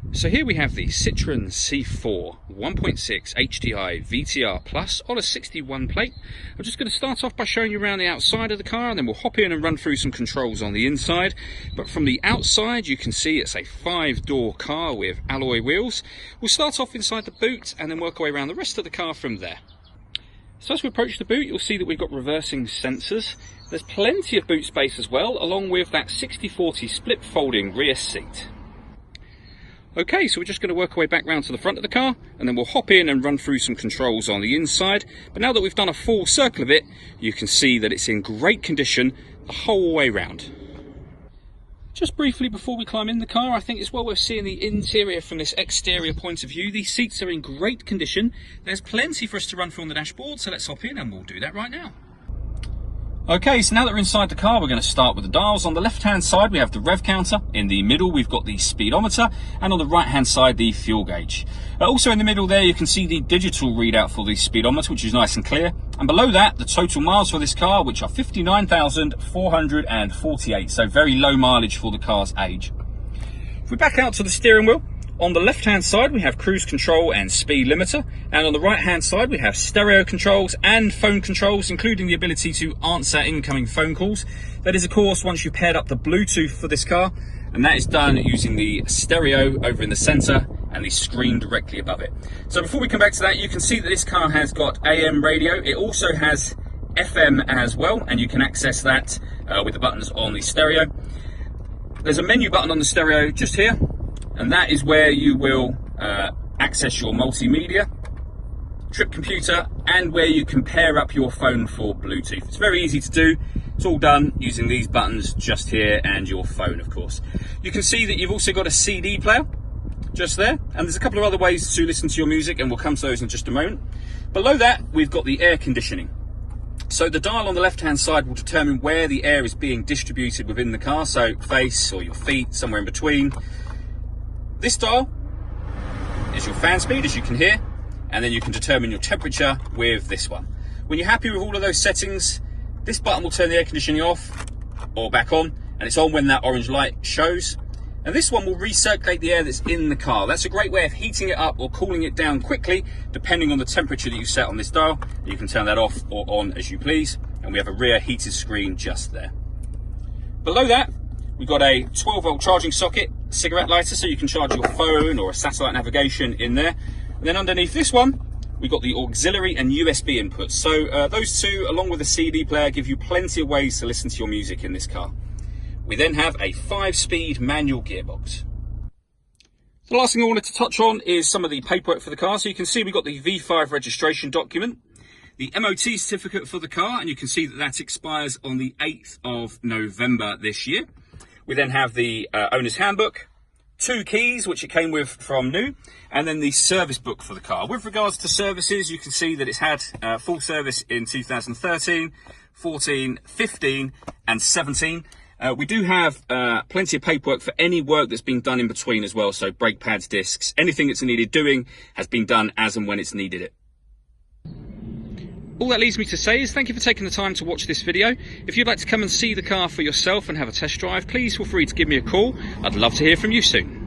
So here we have the Citron C4 1.6 HDI VTR Plus on a 61 plate. I'm just going to start off by showing you around the outside of the car, and then we'll hop in and run through some controls on the inside. But from the outside you can see it's a 5-door car with alloy wheels. We'll start off inside the boot and then work our way around the rest of the car from there. So as we approach the boot, you'll see that we've got reversing sensors. There's plenty of boot space as well, along with that 60/40 split folding rear seat. Okay, so we're just going to work our way back round to the front of the car, and then we'll hop in and run through some controls on the inside. But now that we've done a full circle of it, you can see that it's in great condition the whole way round. Just briefly before we climb in the car, I think it's well worth seeing the interior from this exterior point of view. These seats are in great condition. There's plenty for us to run through on the dashboard, so let's hop in and we'll do that right now. Okay, so now that we're inside the car, we're going to start with the dials. On the left-hand side, we have the rev counter. In the middle, we've got the speedometer. And on the right-hand side, the fuel gauge. Also in the middle there, you can see the digital readout for the speedometer, which is nice and clear. And below that, the total miles for this car, which are 59,448. So very low mileage for the car's age. If we back out to the steering wheel, on the left-hand side, we have cruise control and speed limiter. And on the right-hand side, we have stereo controls and phone controls, including the ability to answer incoming phone calls. That is, of course, once you've paired up the Bluetooth for this car. And that is done using the stereo over in the center and the screen directly above it. So before we come back to that, you can see that this car has got AM radio. It also has FM as well, and you can access that with the buttons on the stereo. There's a menu button on the stereo just here. And that is where you will access your multimedia, trip computer, and where you can pair up your phone for Bluetooth. It's very easy to do. It's all done using these buttons just here and your phone, of course. You can see that you've also got a CD player just there. And there's a couple of other ways to listen to your music, and we'll come to those in just a moment. Below that, we've got the air conditioning. So the dial on the left-hand side will determine where the air is being distributed within the car. So face or your feet, somewhere in between. This dial is your fan speed, as you can hear, and then you can determine your temperature with this one. When you're happy with all of those settings, this button will turn the air conditioning off or back on, and it's on when that orange light shows. And this one will recirculate the air that's in the car. That's a great way of heating it up or cooling it down quickly, depending on the temperature that you set on this dial. You can turn that off or on as you please, and we have a rear heated screen just there. Below that, we've got a 12-volt charging socket, cigarette lighter, so you can charge your phone or a satellite navigation in there. And then underneath this one, we've got the auxiliary and USB inputs. So those two, along with the CD player, give you plenty of ways to listen to your music in this car. We then have a 5-speed manual gearbox. The last thing I wanted to touch on is some of the paperwork for the car. So you can see we've got the V5 registration document, the MOT certificate for the car, and you can see that that expires on the 8th of November this year. We then have the owner's handbook, 2 keys, which it came with from new, and then the service book for the car. With regards to services, you can see that it's had full service in 2013, 14, 15, and 17. We do have plenty of paperwork for any work that's been done in between as well. So brake pads, discs, anything that's needed doing has been done as and when it's needed it. All that leaves me to say is thank you for taking the time to watch this video. If you'd like to come and see the car for yourself and have a test drive, please feel free to give me a call. I'd love to hear from you soon.